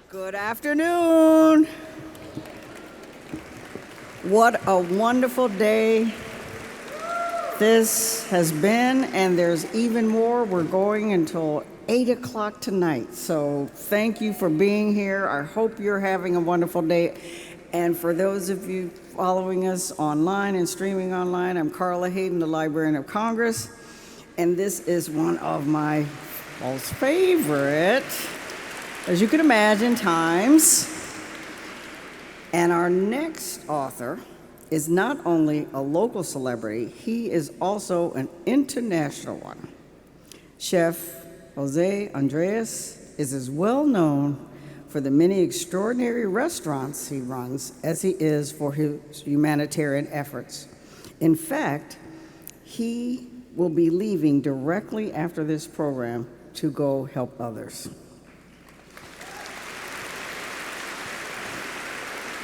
Good afternoon. What a wonderful day this has been, and there's even more. We're going until 8 o'clock tonight. So thank you for being here. I hope you're having a wonderful day. And for those of you following us online and streaming online, I'm Carla Hayden, the Librarian of Congress, and this is one of my most favorite, as you can imagine, times. And our next author is not only a local celebrity, he is also an international one. Chef José Andrés is as well known for the many extraordinary restaurants he runs as he is for his humanitarian efforts. In fact, he will be leaving directly after this program to go help others.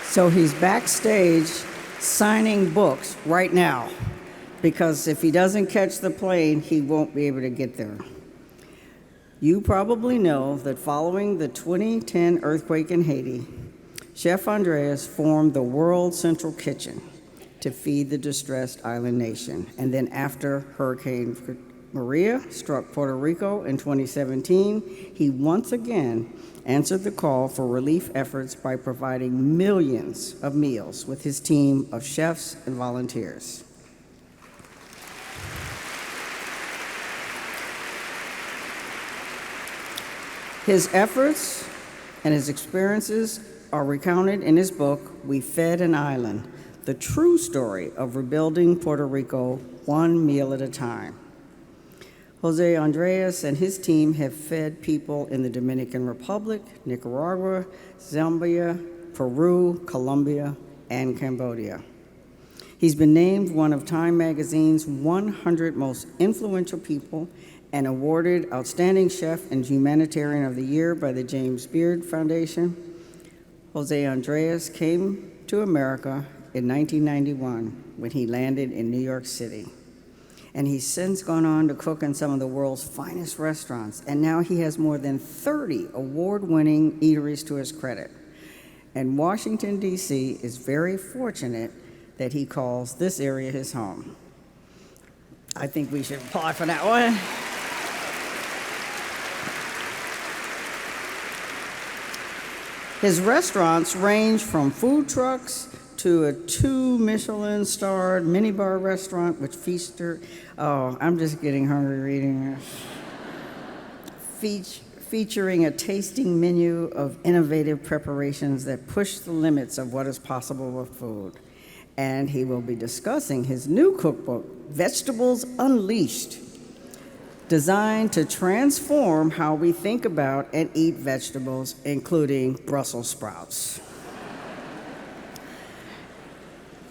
So he's backstage signing books right now, because if he doesn't catch the plane, he won't be able to get there. You probably know that following the 2010 earthquake in Haiti, Chef Andrés formed the World Central Kitchen to feed the distressed island nation. And then after Hurricane Maria struck Puerto Rico in 2017, he once again answered the call for relief efforts by providing millions of meals with his team of chefs and volunteers. His efforts and his experiences are recounted in his book, We Fed an Island, the true story of rebuilding Puerto Rico one meal at a time. José Andrés and his team have fed people in the Dominican Republic, Nicaragua, Zambia, Peru, Colombia, and Cambodia. He's been named one of Time Magazine's 100 most influential people and awarded Outstanding Chef and Humanitarian of the Year by the James Beard Foundation. José Andrés came to America in 1991 when he landed in New York City. And he's since gone on to cook in some of the world's finest restaurants. And now he has more than 30 award-winning eateries to his credit. And Washington, D.C. is very fortunate that he calls this area his home. I think we should applaud for that one. His restaurants range from food trucks to a 2 Michelin-starred minibar restaurant, which I'm just getting hungry reading this. Featuring a tasting menu of innovative preparations that push the limits of what is possible with food. And he will be discussing his new cookbook, Vegetables Unleashed, designed to transform how we think about and eat vegetables, including Brussels sprouts.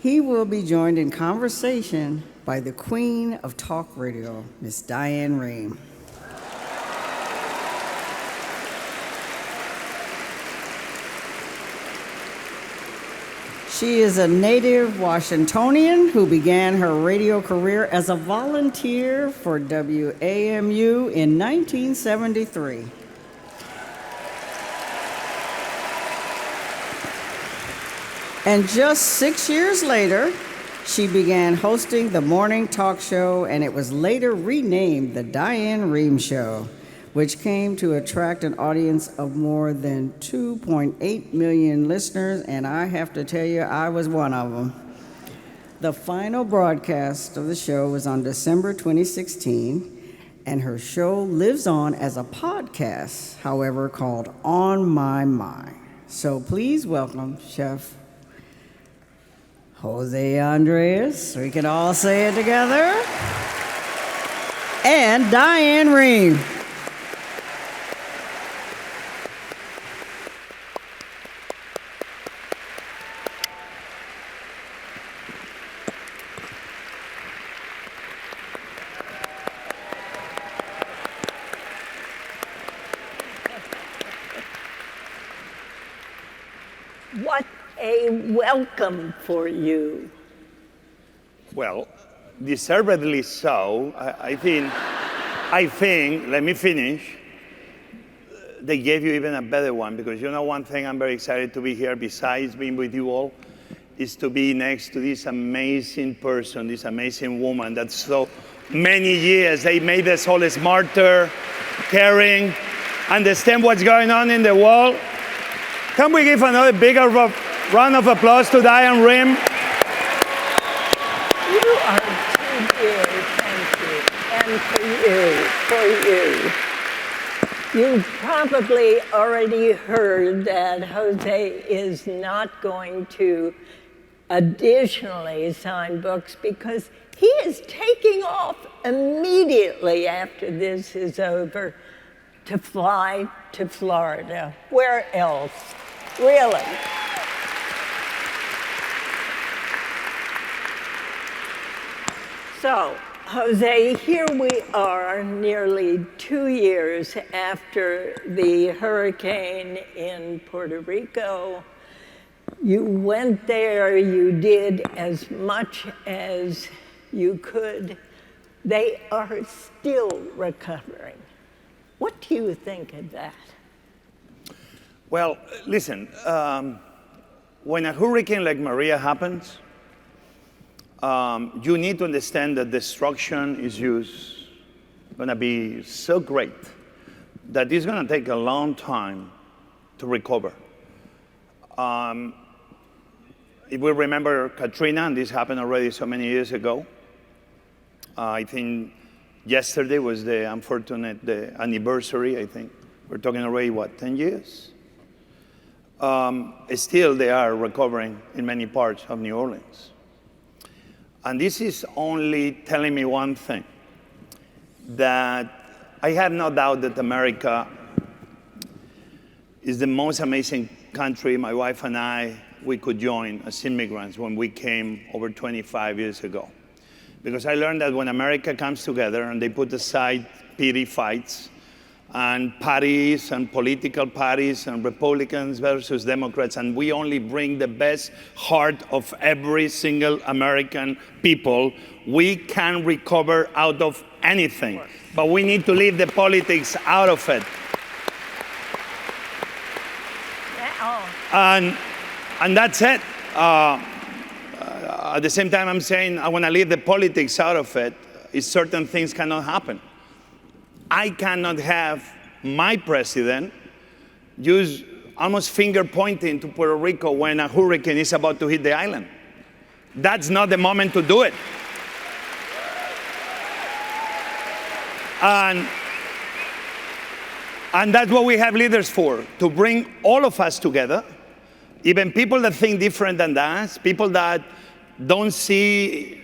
He will be joined in conversation by the queen of talk radio, Miss Diane Rehm. She is a native Washingtonian who began her radio career as a volunteer for WAMU in 1973. And just 6 years later, she began hosting the morning talk show, and it was later renamed The Diane Rehm Show, which came to attract an audience of more than 2.8 million listeners, and I have to tell you, I was one of them. The final broadcast of the show was on December 2016, and her show lives on as a podcast, however, called On My Mind. So please welcome Chef José Andrés, we can all say it together, and Diane Rehm. What a welcome for you. Well, deservedly so. I think, let me finish. they gave you even a better one, because you know one thing I'm very excited to be here, besides being with you all, is to be next to this amazing person, this amazing woman that so many years, they made us all smarter, caring, understand what's going on in the world. Can we give another bigger round of applause to Diane Rehm? You are too dear, thank you. And for you. You've probably already heard that Jose is not going to additionally sign books because he is taking off immediately after this is over to fly to Florida. Where else? Really? So, Jose, here we are nearly 2 years after the hurricane in Puerto Rico. You went there, you did as much as you could. They are still recovering. What do you think of that? Well, listen, when a hurricane like Maria happens, you need to understand that destruction is going to be so great that it's going to take a long time to recover. If we remember Katrina, and this happened already so many years ago, I think yesterday was the anniversary, I think. We're talking already, what, 10 years? Still, they are recovering in many parts of New Orleans. And this is only telling me one thing, that I have no doubt that America is the most amazing country my wife and I, we could join as immigrants when we came over 25 years ago. Because I learned that when America comes together and they put aside petty fights and parties and political parties and Republicans versus Democrats, and we only bring the best heart of every single American people, we can recover out of anything. But we need to leave the politics out of it. And that's it. At the same time, I'm saying I want to leave the politics out of it. Is certain things cannot happen. I cannot have my president use almost finger pointing to Puerto Rico when a hurricane is about to hit the island. That's not the moment to do it. And that's what we have leaders for, to bring all of us together, even people that think different than us, people that don't see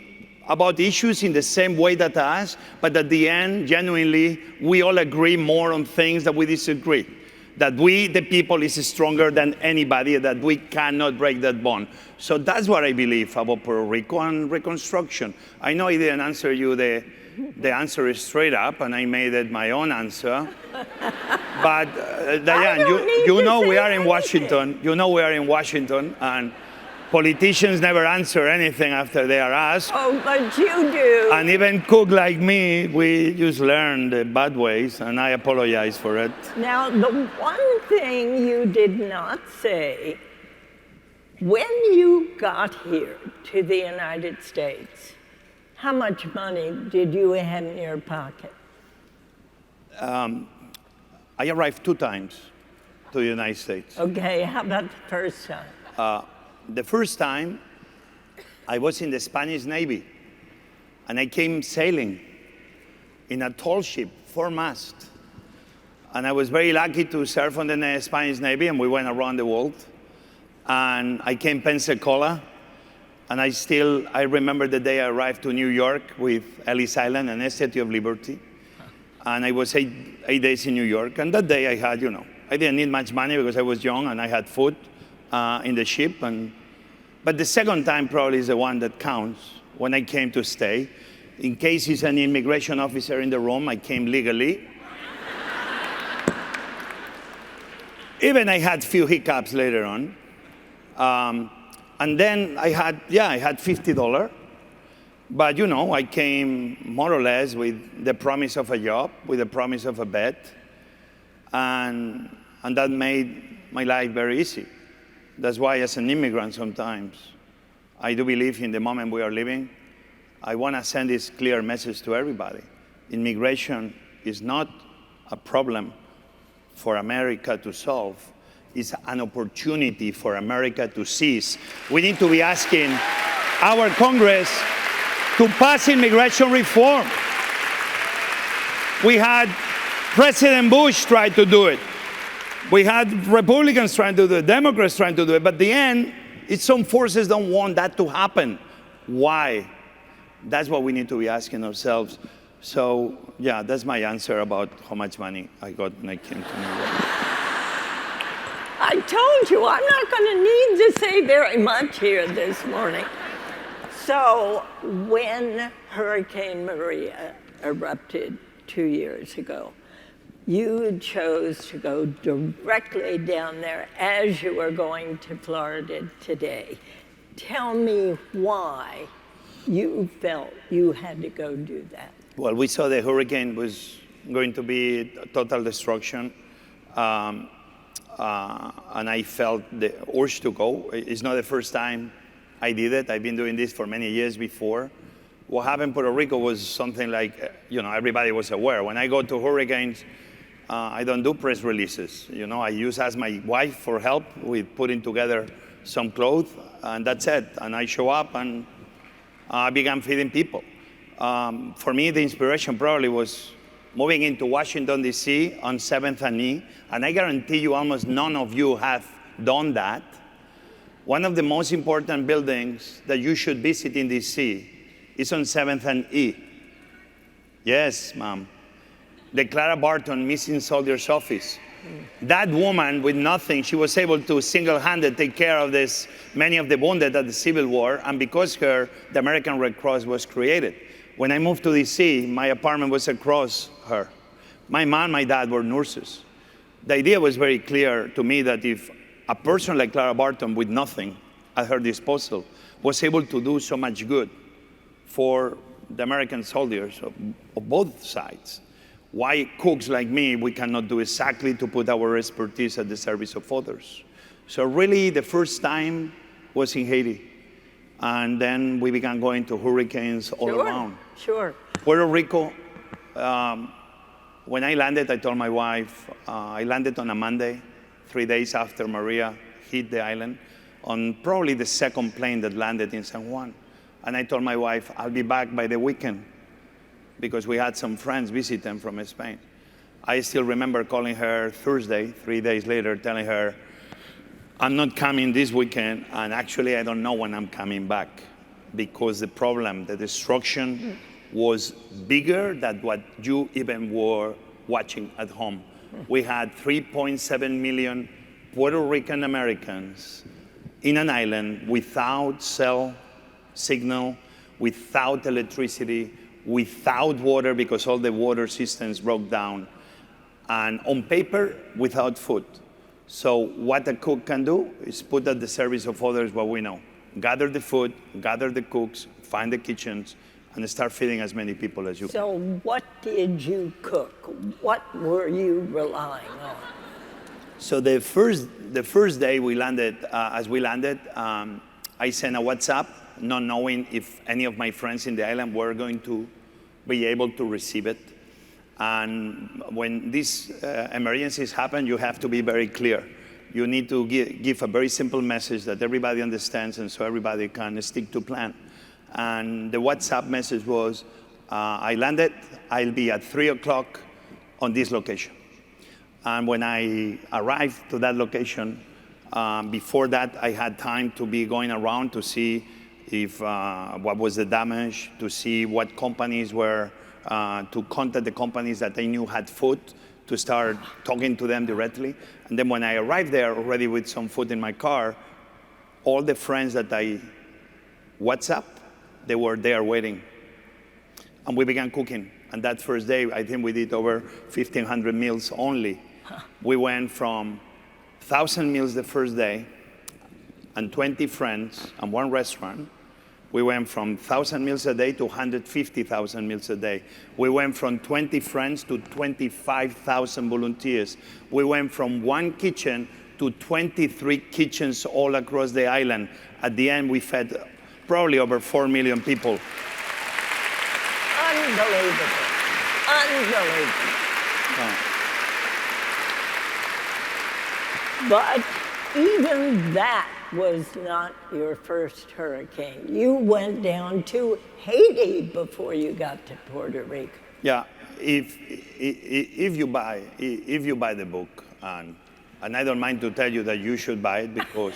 about issues in the same way that us, but at the end, genuinely, we all agree more on things that we disagree. That we, the people, is stronger than anybody, that we cannot break that bond. So that's what I believe about Puerto Rico and reconstruction. I know I didn't answer you the answer is straight up, and I made it my own answer. But Diane, you know we are in Washington. You know we are in Washington, and politicians never answer anything after they are asked. Oh, but you do. And even cook like me, we just learn the bad ways, and I apologize for it. Now, the one thing you did not say, when you got here to the United States, how much money did you have in your pocket? I arrived 2 times to the United States. Okay, how about the first time? The first time, I was in the Spanish Navy, and I came sailing in a tall ship, 4-mast. And I was very lucky to serve on the Spanish Navy, and we went around the world. And I came Pensacola, and I remember the day I arrived to New York with Ellis Island and Statue of Liberty. And I was 8 days in New York, and that day I had, I didn't need much money because I was young and I had food in the ship. But the second time probably is the one that counts, when I came to stay. In case he's an immigration officer in the room, I came legally. Even I had few hiccups later on. And then I had $50. But I came more or less with the promise of a job, with the promise of a bed. And that made my life very easy. That's why as an immigrant sometimes, I do believe in the moment we are living. I want to send this clear message to everybody. Immigration is not a problem for America to solve. It's an opportunity for America to seize. We need to be asking our Congress to pass immigration reform. We had President Bush try to do it. We had Republicans trying to do it, Democrats trying to do it, but at the end, some forces don't want that to happen. Why? That's what we need to be asking ourselves. So, yeah, that's my answer about how much money I got when I came to New York. I told you I'm not going to need to say very much here this morning. So when Hurricane Maria erupted 2 years ago, you chose to go directly down there as you were going to Florida today. Tell me why you felt you had to go do that. Well, we saw the hurricane was going to be total destruction. And I felt the urge to go. It's not the first time I did it. I've been doing this for many years before. What happened in Puerto Rico was something like, everybody was aware. When I go to hurricanes, I don't do press releases. I ask my wife for help with putting together some clothes, and that's it. And I show up and I began feeding people. For me, the inspiration probably was moving into Washington, D.C. on 7th and E, and I guarantee you almost none of you have done that. One of the most important buildings that you should visit in D.C. is on 7th and E. Yes, ma'am. The Clara Barton Missing Soldiers Office. That woman with nothing, she was able to single-handed take care of many of the wounded at the Civil War, and because her, the American Red Cross was created. When I moved to DC, my apartment was across her. My mom, my dad were nurses. The idea was very clear to me that if a person like Clara Barton with nothing at her disposal was able to do so much good for the American soldiers of both sides, why cooks like me, we cannot do exactly to put our expertise at the service of others. So really the first time was in Haiti. And then we began going to hurricanes all around. Sure. Puerto Rico, when I landed, I told my wife, I landed on a Monday, 3 days after Maria hit the island, on probably the second plane that landed in San Juan. And I told my wife, I'll be back by the weekend, because we had some friends visit them from Spain. I still remember calling her Thursday, 3 days later, telling her, I'm not coming this weekend, and actually I don't know when I'm coming back, because the problem, the destruction was bigger than what you even were watching at home. We had 3.7 million Puerto Rican Americans in an island without cell signal, without electricity, without water because all the water systems broke down, and on paper, without food. So what a cook can do is put at the service of others what we know. Gather the food, gather the cooks, find the kitchens, and start feeding as many people as you can. So what did you cook? What were you relying on? So the first day we landed, I sent a WhatsApp, not knowing if any of my friends in the island were going to be able to receive it. And when these emergencies happen, you have to be very clear. You need to give a very simple message that everybody understands, and so everybody can stick to plan. And the WhatsApp message was, I landed, I'll be at 3 o'clock on this location. And when I arrived to that location, before that, I had time to be going around to see if what was the damage, to see what companies were, to contact the companies that I knew had food, to start talking to them directly. And then when I arrived there already with some food in my car, all the friends that I WhatsApp, they were there waiting. And we began cooking. And that first day, I think we did over 1,500 meals only. We went from 1,000 meals the first day, and 20 friends, and one restaurant, We went from 1,000 meals a day to 150,000 meals a day. We went from 20 friends to 25,000 volunteers. We went from one kitchen to 23 kitchens all across the island. At the end, we fed probably over 4 million people. Unbelievable. Unbelievable. But even that was not your first hurricane. You went down to Haiti before you got to Puerto Rico. Yeah, if you buy the book, and I don't mind to tell you that you should buy it because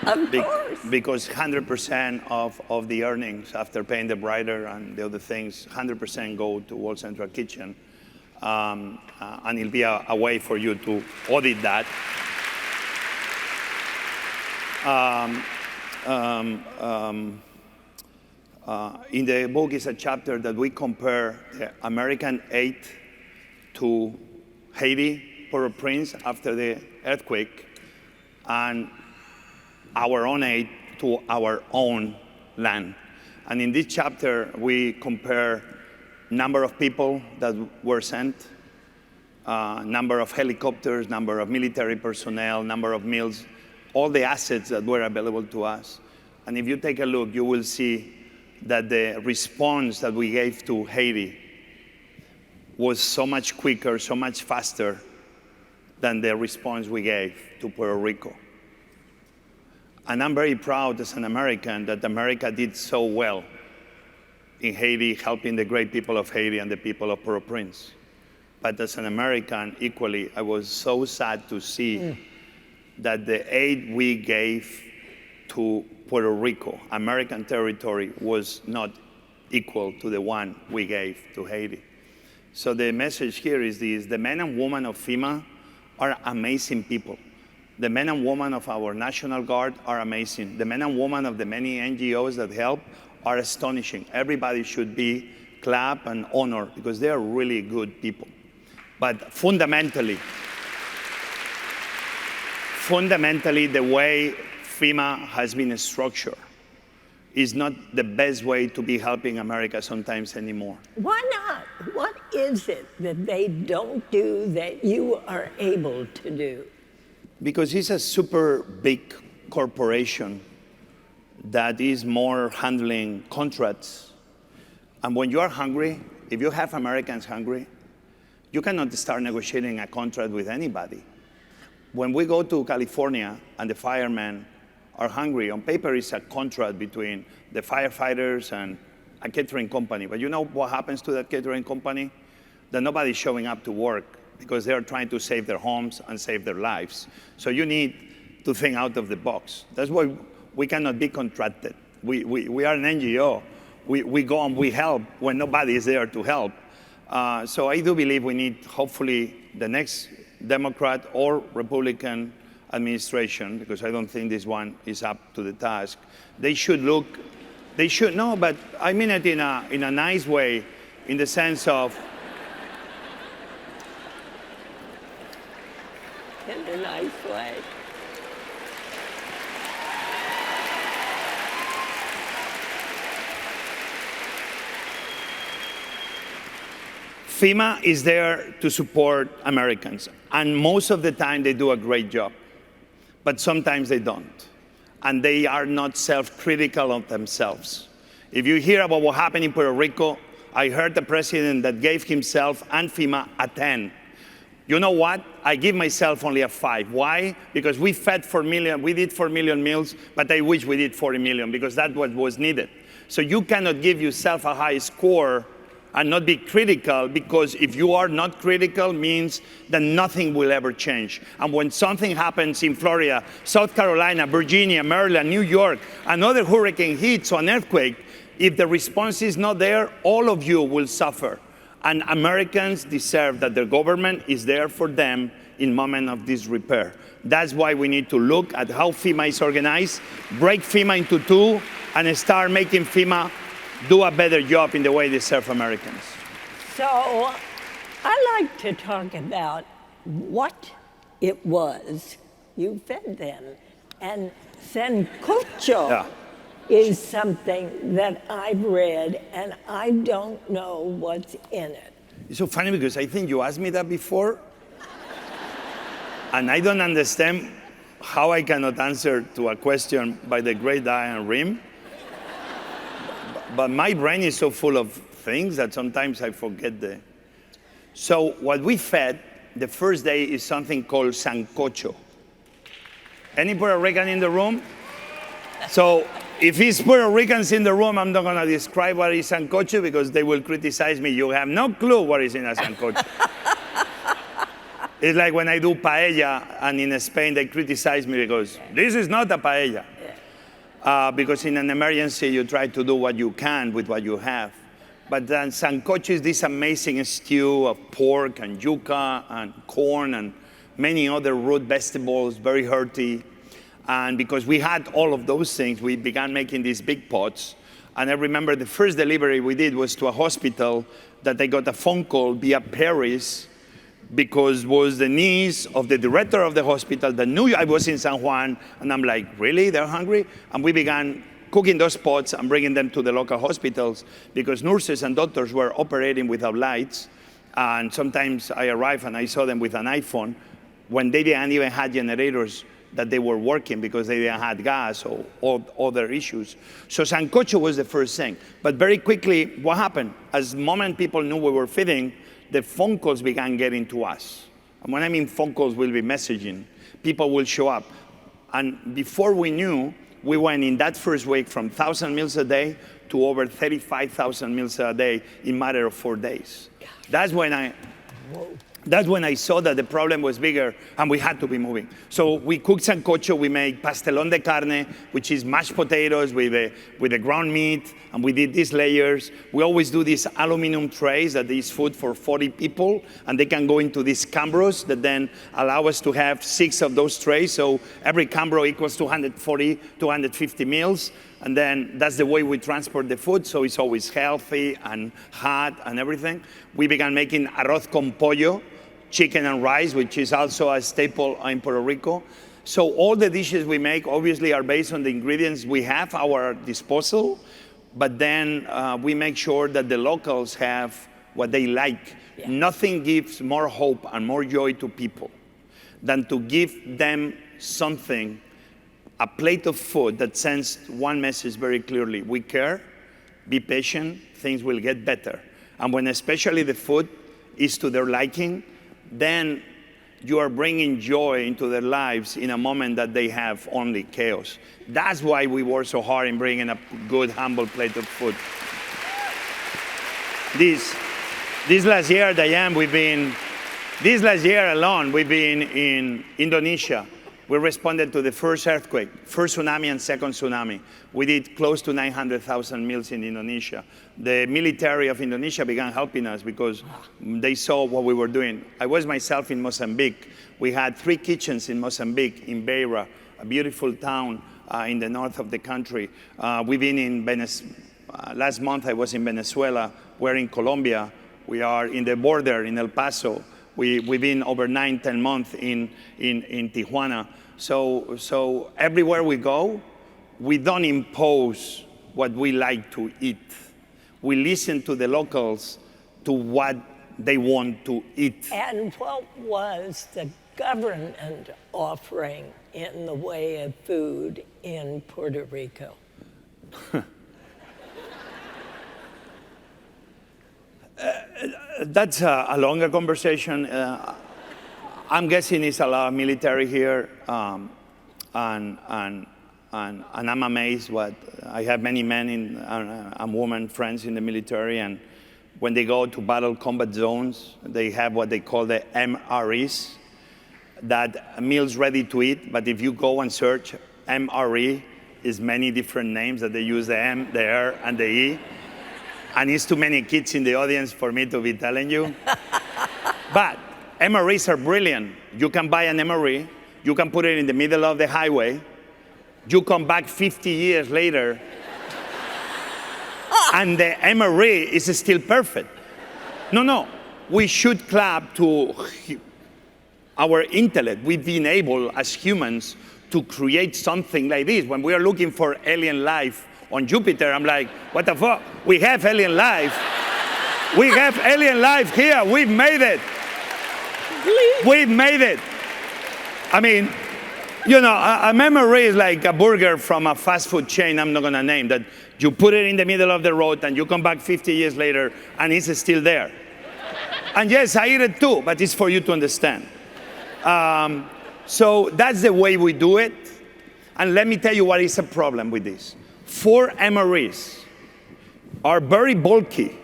Of course. because 100% of the earnings after paying the writer and the other things, 100% go to World Central Kitchen, and it'll be a way for you to audit that. In the book is a chapter that we compare the American aid to Haiti, Port-au-Prince after the earthquake, and our own aid to our own land. And in this chapter, we compare number of people that were sent, number of helicopters, number of military personnel, number of meals, all the assets that were available to us. And if you take a look, you will see that the response that we gave to Haiti was so much quicker, so much faster than the response we gave to Puerto Rico. And I'm very proud as an American that America did so well in Haiti, helping the great people of Haiti and the people of Port-au-Prince. But as an American, equally, I was so sad to see that the aid we gave to Puerto Rico, American territory, was not equal to the one we gave to Haiti. So the message here is this: the men and women of FEMA are amazing people. The men and women of our National Guard are amazing. The men and women of the many NGOs that help are astonishing. Everybody should be clapped and honored because they are really good people. But fundamentally, the way FEMA has been structured is not the best way to be helping America sometimes anymore. Why not? What is it that they don't do that you are able to do? Because it's a super big corporation that is more handling contracts. And when you are hungry, if you have Americans hungry, you cannot start negotiating a contract with anybody. When we go to California and the firemen are hungry, on paper it's a contract between the firefighters and a catering company. But you know what happens to that catering company? That nobody's showing up to work because they're trying to save their homes and save their lives. So you need to think out of the box. That's why we cannot be contracted. We are an NGO. We go and we help when nobody is there to help. So I do believe we need, hopefully, the next Democrat or Republican administration, because I don't think this one is up to the task. They should no, but I mean it in a nice way, in the sense of, In a nice way. FEMA is there to support Americans, and most of the time they do a great job, but sometimes they don't, and they are not self-critical of themselves. If you hear about what happened in Puerto Rico, I heard the president that gave himself and FEMA a 10. You know what? I give myself only a 5. Why? Because we fed 4 million, we did 4 million meals, but I wish we did 40 million because that's what was needed. So you cannot give yourself a high score and not be critical, because if you are not critical means that nothing will ever change. And when something happens in Florida, South Carolina, Virginia, Maryland, New York, another hurricane hits or an earthquake, if the response is not there, all of you will suffer. And Americans deserve that their government is there for them in moment of disrepair. That's why we need to look at how FEMA is organized, break FEMA into two, and start making FEMA do a better job in the way they serve Americans. So I like to talk about what it was you fed them. And sancocho is something that I've read, and I don't know what's in it. It's so funny because I think you asked me that before, and I don't understand how I cannot answer to a question by the great Diane Rehm. But my brain is so full of things that sometimes I forget the. So what we fed the first day is something called sancocho. Any Puerto Rican in the room? So if it's Puerto Ricans in the room, I'm not gonna describe what is sancocho because they will criticize me. You have no clue what is in a sancocho. It's like when I do paella, and in Spain they criticize me because this is not a paella. Because in an emergency, you try to do what you can with what you have. But then sancocho is this amazing stew of pork and yuca and corn and many other root vegetables, very hearty. And because we had all of those things, we began making these big pots. And I remember the first delivery we did was to a hospital that I got a phone call via Paris because was the niece of the director of the hospital that knew I was in San Juan. And I'm like, really? They're hungry? And we began cooking those pots and bringing them to the local hospitals because nurses and doctors were operating without lights. And sometimes I arrived and I saw them with an iPhone when they didn't even have generators that they were working because they didn't have gas or other issues. So sancocho was the first thing. But very quickly, what happened? As the moment people knew we were feeding, the phone calls began getting to us. And when I mean phone calls, we'll be messaging. People will show up. And before we knew, we went in that first week from 1,000 meals a day to over 35,000 meals a day in a matter of 4 days. That's when I saw that the problem was bigger and we had to be moving. So we cooked sancocho, we made pastelón de carne, which is mashed potatoes with the ground meat, and we did these layers. We always do these aluminum trays that is food for 40 people, and they can go into these cambros that then allow us to have 6 of those trays. So every cambro equals 240, 250 meals. And then that's the way we transport the food, so it's always healthy and hot and everything. We began making arroz con pollo, chicken and rice, which is also a staple in Puerto Rico. So all the dishes we make obviously are based on the ingredients we have at our disposal, but then we make sure that the locals have what they like. Yeah. Nothing gives more hope and more joy to people than to give them something, a plate of food that sends one message very clearly: we care, be patient, things will get better. And when especially the food is to their liking, then you are bringing joy into their lives in a moment that they have only chaos. That's why we work so hard in bringing a good, humble plate of food. This last year, Diane, this last year alone, we've been in Indonesia. We responded to the first earthquake, first tsunami and second tsunami. We did close to 900,000 meals in Indonesia. The military of Indonesia began helping us because they saw what we were doing. I was myself in Mozambique. We had 3 kitchens in Mozambique, in Beira, a beautiful town in the north of the country. We've been in last month I was in Venezuela. We're in Colombia. We are in the border in El Paso. We've been over 9-10 months in Tijuana. So everywhere we go, we don't impose what we like to eat. We listen to the locals, to what they want to eat. And what was the government offering in the way of food in Puerto Rico? That's a longer conversation. I'm guessing it's a lot of military here, and I'm amazed. I have many men and women friends in the military, and when they go to battle combat zones, they have what they call the MREs, that meals ready to eat. But if you go and search MRE, is many different names that they use the M, the R, and the E. And it's too many kids in the audience for me to be telling you. But MREs are brilliant. You can buy an MRE, you can put it in the middle of the highway, you come back 50 years later, and the MRE is still perfect. No, we should clap to our intellect. We've been able, as humans, to create something like this. When we are looking for alien life on Jupiter. I'm like, what the fuck? We have alien life. We have alien life here. We've made it. We've made it. I mean, you know, a memory is like a burger from a fast food chain I'm not going to name, that you put it in the middle of the road and you come back 50 years later and it's still there. And yes, I eat it too, but it's for you to understand. So that's the way we do it. And let me tell you what is a problem with this. 4 MREs are very bulky,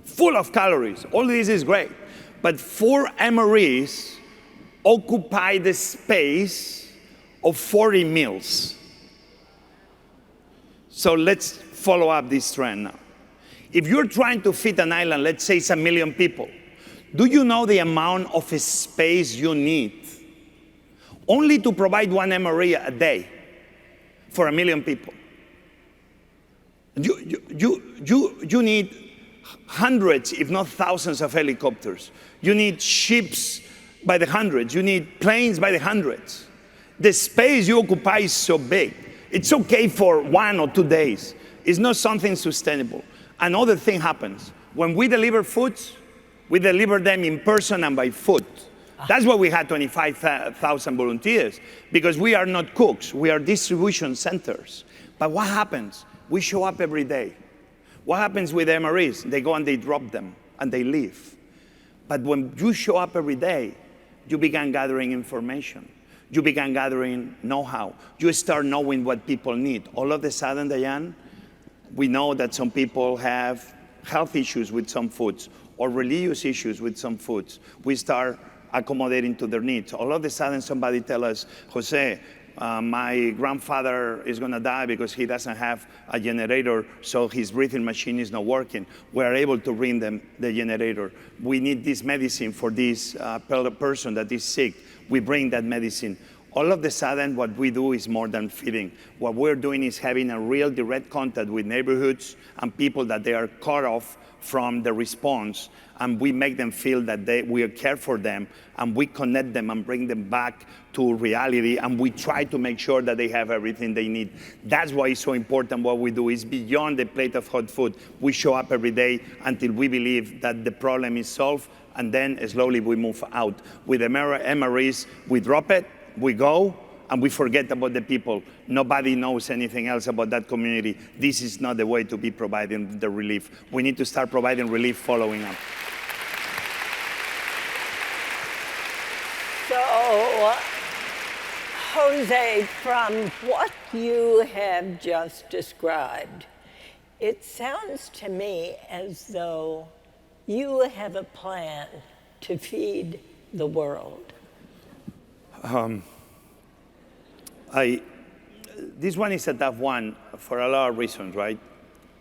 full of calories. All this is great. But 4 MREs occupy the space of 40 meals. So let's follow up this trend now. If you're trying to feed an island, let's say it's 1 million people, do you know the amount of space you need only to provide 1 MRE a day for 1 million people? You need hundreds, if not thousands of helicopters. You need ships by the hundreds. You need planes by the hundreds. The space you occupy is so big. It's okay for 1 or 2 days. It's not something sustainable. Another thing happens. When we deliver foods, we deliver them in person and by foot. That's why we had 25,000 volunteers, because we are not cooks, we are distribution centers. But what happens? We show up every day. What happens with MREs? They go and they drop them and they leave. But when you show up every day, you began gathering information. You began gathering know-how. You start knowing what people need. All of a sudden, Diane, we know that some people have health issues with some foods or religious issues with some foods. We start accommodating to their needs. All of a sudden, somebody tell us, Jose, my grandfather is going to die because he doesn't have a generator, so his breathing machine is not working. We're able to bring them the generator. We need this medicine for this person that is sick. We bring that medicine. All of a sudden, what we do is more than feeding. What we're doing is having a real direct contact with neighborhoods and people that they are cut off from the response, and we make them feel that we care for them, and we connect them and bring them back to reality, and we try to make sure that they have everything they need. That's why it's so important what we do. Is beyond the plate of hot food. We show up every day until we believe that the problem is solved, and then slowly we move out. With the MREs, we drop it, we go, and we forget about the people. Nobody knows anything else about that community. This is not the way to be providing the relief. We need to start providing relief following up. So, Jose, from what you have just described, it sounds to me as though you have a plan to feed the world. This one is a tough one for a lot of reasons, right?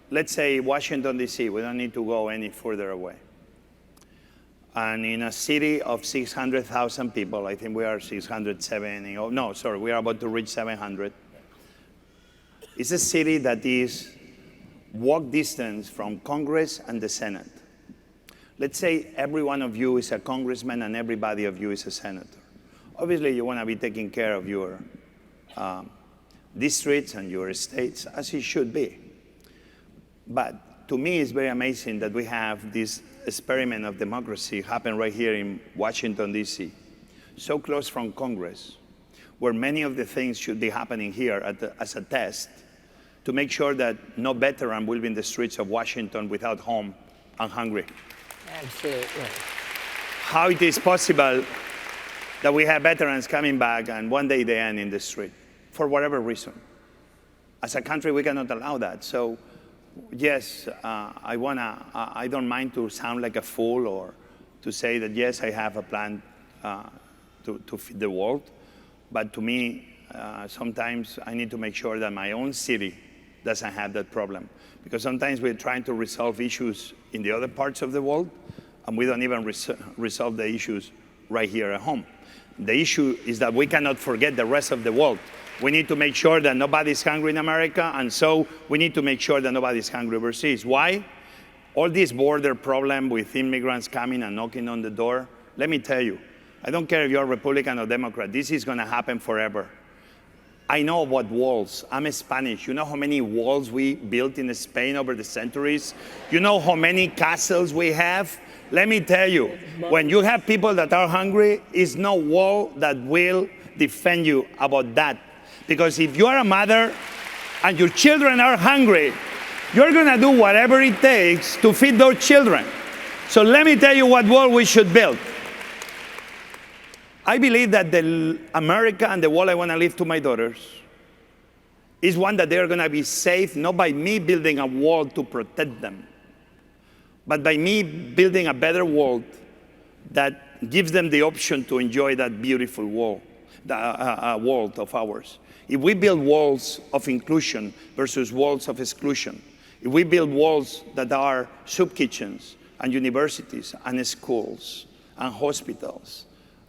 Let's say Washington, D.C., we don't need to go any further away. And in a city of 600,000 people, I think we are 670, oh, no, sorry, we are about to reach 700. It's a city that is walk distance from Congress and the Senate. Let's say every one of you is a congressman and everybody of you is a senator. Obviously, you want to be taking care of your districts and your states, as it should be. But to me, it's very amazing that we have this experiment of democracy happen right here in Washington, D.C., so close from Congress, where many of the things should be happening here as a test to make sure that no veteran will be in the streets of Washington without home and hungry. Absolutely. How it is possible that we have veterans coming back and one day they end in the street for whatever reason. As a country, we cannot allow that. So, yes, I don't mind to sound like a fool or to say that, yes, I have a plan to feed the world. But to me, sometimes I need to make sure that my own city doesn't have that problem. Because sometimes we're trying to resolve issues in the other parts of the world, and we don't even resolve the issues right here at home. The issue is that we cannot forget the rest of the world. We need to make sure that nobody's hungry in America, and so we need to make sure that nobody's hungry overseas. Why? All this border problem with immigrants coming and knocking on the door, let me tell you, I don't care if you're Republican or Democrat, this is going to happen forever. I know about walls. I'm Spanish. You know how many walls we built in Spain over the centuries? You know how many castles we have? Let me tell you, when you have people that are hungry, it's no wall that will defend you about that. Because if you are a mother and your children are hungry, you're gonna do whatever it takes to feed those children. So let me tell you what wall we should build. I believe that the America and the wall I want to leave to my daughters is one that they're going to be safe, not by me building a wall to protect them, but by me building a better world that gives them the option to enjoy that beautiful world of ours. If we build walls of inclusion versus walls of exclusion, if we build walls that are soup kitchens and universities and schools and hospitals,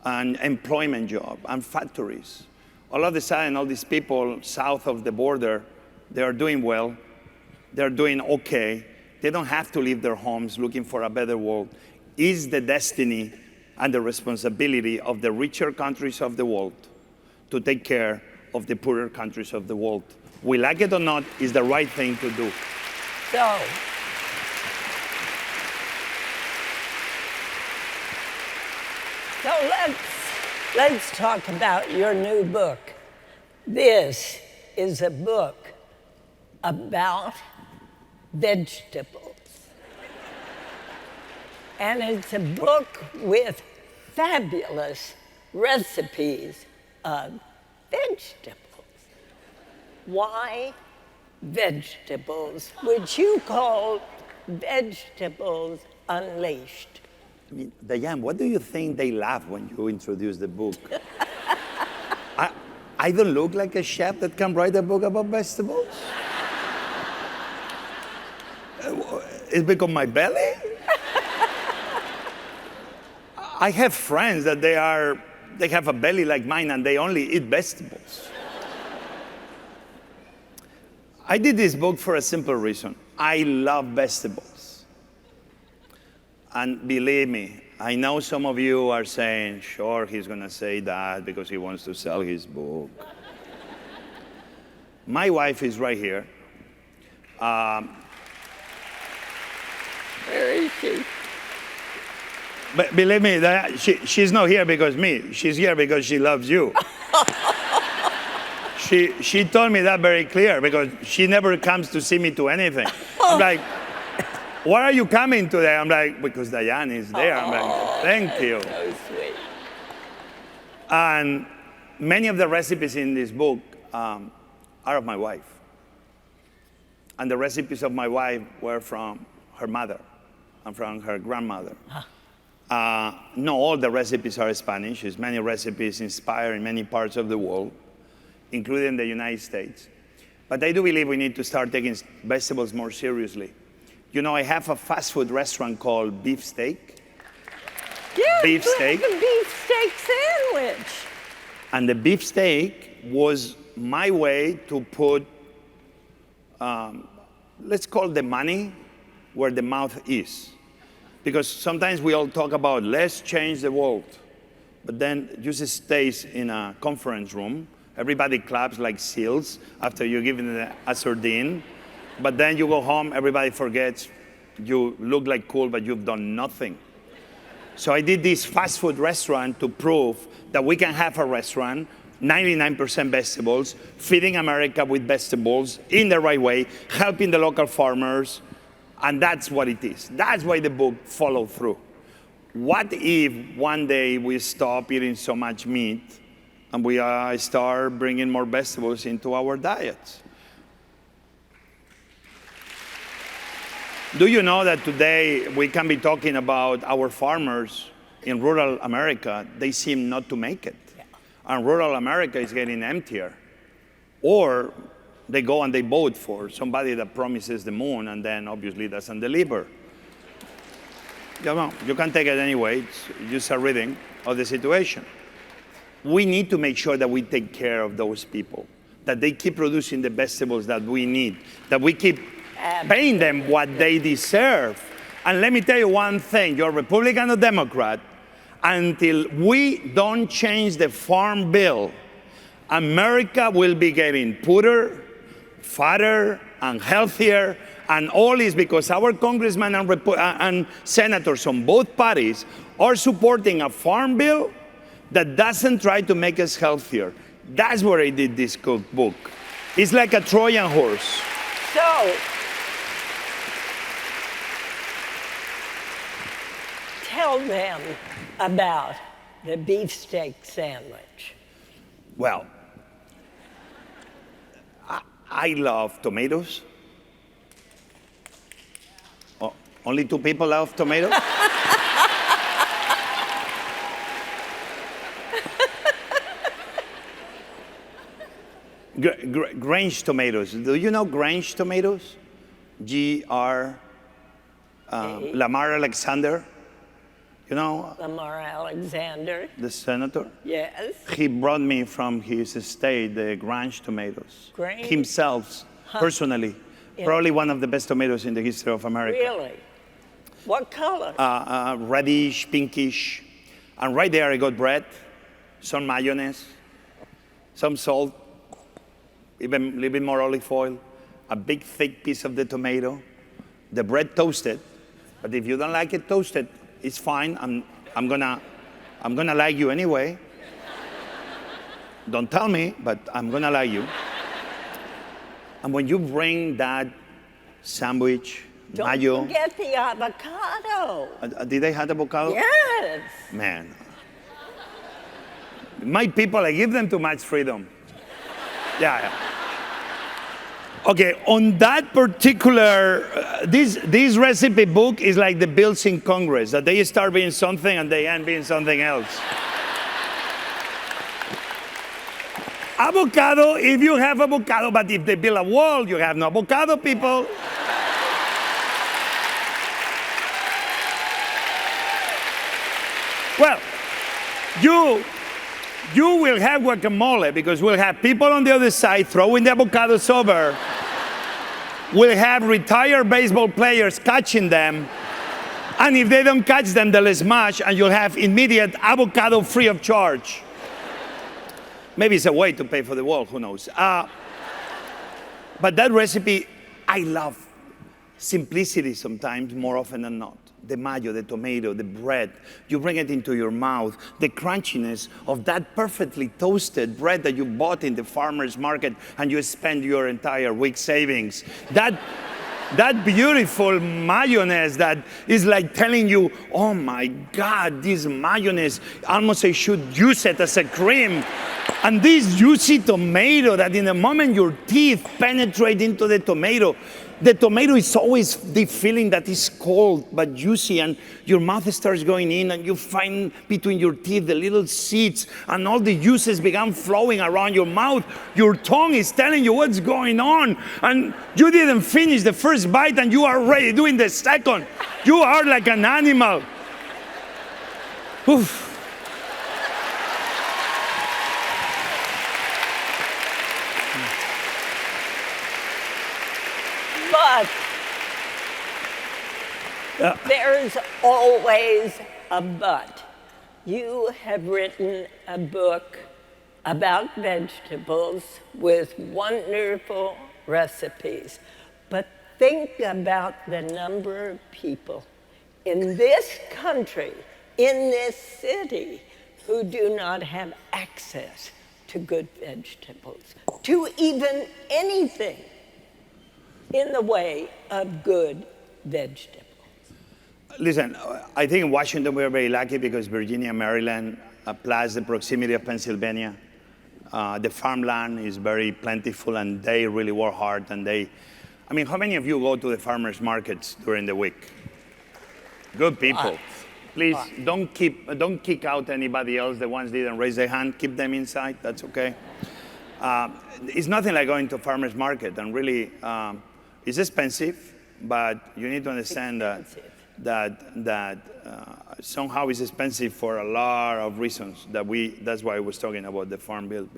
and employment job, and factories. All of a sudden, all these people south of the border, they are doing well, they're doing okay. They don't have to leave their homes looking for a better world. It's the destiny and the responsibility of the richer countries of the world to take care of the poorer countries of the world. We like it or not, it's the right thing to do. So let's talk about your new book. This is a book about vegetables. And it's a book with fabulous recipes of vegetables. Why vegetables, which you call Vegetables Unleashed? I mean, Diane, what do you think they laugh when you introduce the book? I don't look like a chef that can write a book about vegetables? It's because my belly? I have friends that they have a belly like mine and they only eat vegetables. I did this book for a simple reason. I love vegetables. And believe me, I know some of you are saying, sure, he's going to say that because he wants to sell his book. My wife is right here. Where is she? But believe me, she's not here because me. She's here because she loves you. She told me that very clear because she never comes to see me to anything. I'm like, why are you coming today? I'm like, because Diane is there. I'm like, thank you. So sweet. And many of the recipes in this book are of my wife. And the recipes of my wife were from her mother and from her grandmother. Not all the recipes are Spanish. There's many recipes inspired in many parts of the world, including the United States. But I do believe we need to start taking vegetables more seriously. You know, I have a fast food restaurant called Beef Steak. Yeah, Beef steak. The beef steak sandwich. And the beef steak was my way to put, let's call the money where the mouth is. Because sometimes we all talk about, let's change the world. But then you just stays in a conference room. Everybody claps like seals after you give them a sardine. But then you go home, everybody forgets. You look like cool, but you've done nothing. So I did this fast food restaurant to prove that we can have a restaurant, 99% vegetables, feeding America with vegetables in the right way, helping the local farmers, and that's what it is. That's why the book followed through. What if one day we stop eating so much meat and we start bringing more vegetables into our diets? Do you know that today we can be talking about our farmers in rural America? They seem not to make it. Yeah. And rural America is getting emptier. Or they go and they vote for somebody that promises the moon and then obviously doesn't deliver. You know, you can take it anyway. It's just a reading of the situation. We need to make sure that we take care of those people, that they keep producing the vegetables that we need, that we keep paying them what they deserve. And let me tell you one thing, you're Republican or Democrat, until we don't change the farm bill America will be getting poorer, fatter, and healthier, and all is because our congressmen and senators on both parties are supporting a farm bill that doesn't try to make us healthier. That's where I did this cookbook. It's like a Trojan horse. So, tell them about the beefsteak sandwich. Well, I love tomatoes. Oh, only 2 people love tomatoes? Grange tomatoes. Do you know Grange tomatoes? G.R. Lamar Alexander. You know? Lamar Alexander. The senator? Yes. He brought me from his estate the Grange tomatoes. Grange? Himself, personally. Probably one of the best tomatoes in the history of America. Really? What color? Reddish, pinkish. And right there I got bread, some mayonnaise, some salt, even a little bit more olive oil, a big thick piece of the tomato, the bread toasted. But if you don't like it toasted, it's fine. I'm gonna like you anyway. Don't tell me, but I'm gonna like you. And when you bring that sandwich, mayo. Don't forget the avocado. Did they have avocado? Yes. Man. My people, I give them too much freedom. Yeah. Okay, on that particular, this recipe book is like the bills in Congress, that they start being something and they end being something else. Avocado, if you have avocado, but if they build a wall, you have no avocado, people. Well, you will have guacamole because we'll have people on the other side throwing the avocados over. We'll have retired baseball players catching them. And if they don't catch them, they'll smash, and you'll have immediate avocado free of charge. Maybe it's a way to pay for the wall, who knows. But that recipe, I love simplicity sometimes, more often than not. The mayo, the tomato, the bread, you bring it into your mouth, the crunchiness of that perfectly toasted bread that you bought in the farmer's market and you spend your entire week's savings. That beautiful mayonnaise that is like telling you, oh my God, this mayonnaise, almost I should use it as a cream. And this juicy tomato that in the moment your teeth penetrate into the tomato is always the feeling that is cold but juicy, and your mouth starts going in and you find between your teeth the little seeds and all the juices begin flowing around your mouth. Your tongue is telling you what's going on, and you didn't finish the first bite and you are already doing the second. You are like an animal. Oof. But there's always a but. You have written a book about vegetables with wonderful recipes. But think about the number of people in this country, in this city, who do not have access to good vegetables, to even anything in the way of good vegetables. Listen, I think in Washington we're very lucky because Virginia, Maryland, plus the proximity of Pennsylvania, the farmland is very plentiful and they really work hard. And how many of you go to the farmers markets during the week? Good people. Please don't kick out anybody else. The ones that didn't raise their hand, keep them inside. That's okay. It's nothing like going to a farmer's market, and really, it's expensive. But you need to understand that somehow it's expensive for a lot of reasons. That's why I was talking about the farm bill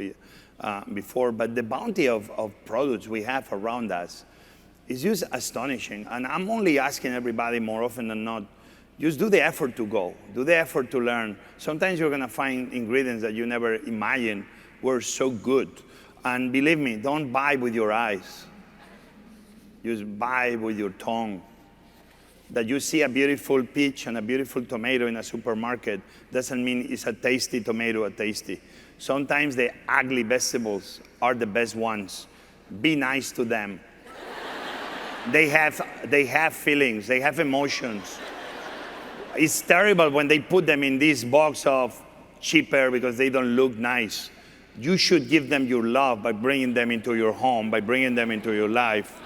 before. But the bounty of products we have around us is just astonishing. And I'm only asking everybody more often than not, just do the effort to go. Do the effort to learn. Sometimes you're going to find ingredients that you never imagined were so good. And believe me, don't buy with your eyes. Just buy with your tongue. That you see a beautiful peach and a beautiful tomato in a supermarket doesn't mean it's a tasty tomato or tasty. Sometimes the ugly vegetables are the best ones. Be nice to them. They have feelings, they have emotions. It's terrible when they put them in this box of cheaper because they don't look nice. You should give them your love by bringing them into your home, by bringing them into your life.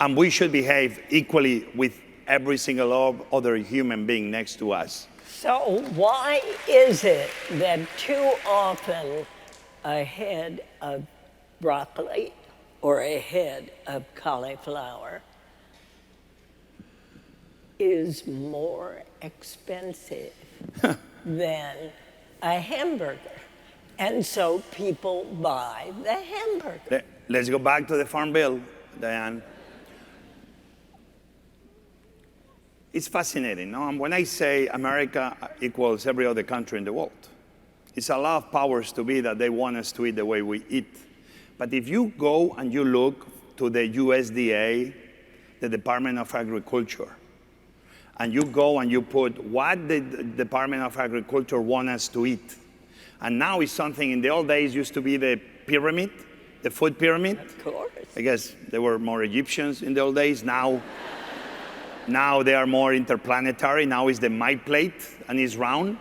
And we should behave equally with every single other human being next to us. So why is it that too often a head of broccoli or a head of cauliflower is more expensive than a hamburger? And so people buy the hamburger. Let's go back to the Farm Bill, Diane. It's fascinating, no? And when I say America equals every other country in the world, it's a lot of powers to be that they want us to eat the way we eat. But if you go and you look to the USDA, the Department of Agriculture, and you go and you put what the Department of Agriculture wants us to eat, and now it's something in the old days used to be the pyramid, the food pyramid. Of course. I guess there were more Egyptians in the old days. Now they are more interplanetary. Now it's the my plate and it's round.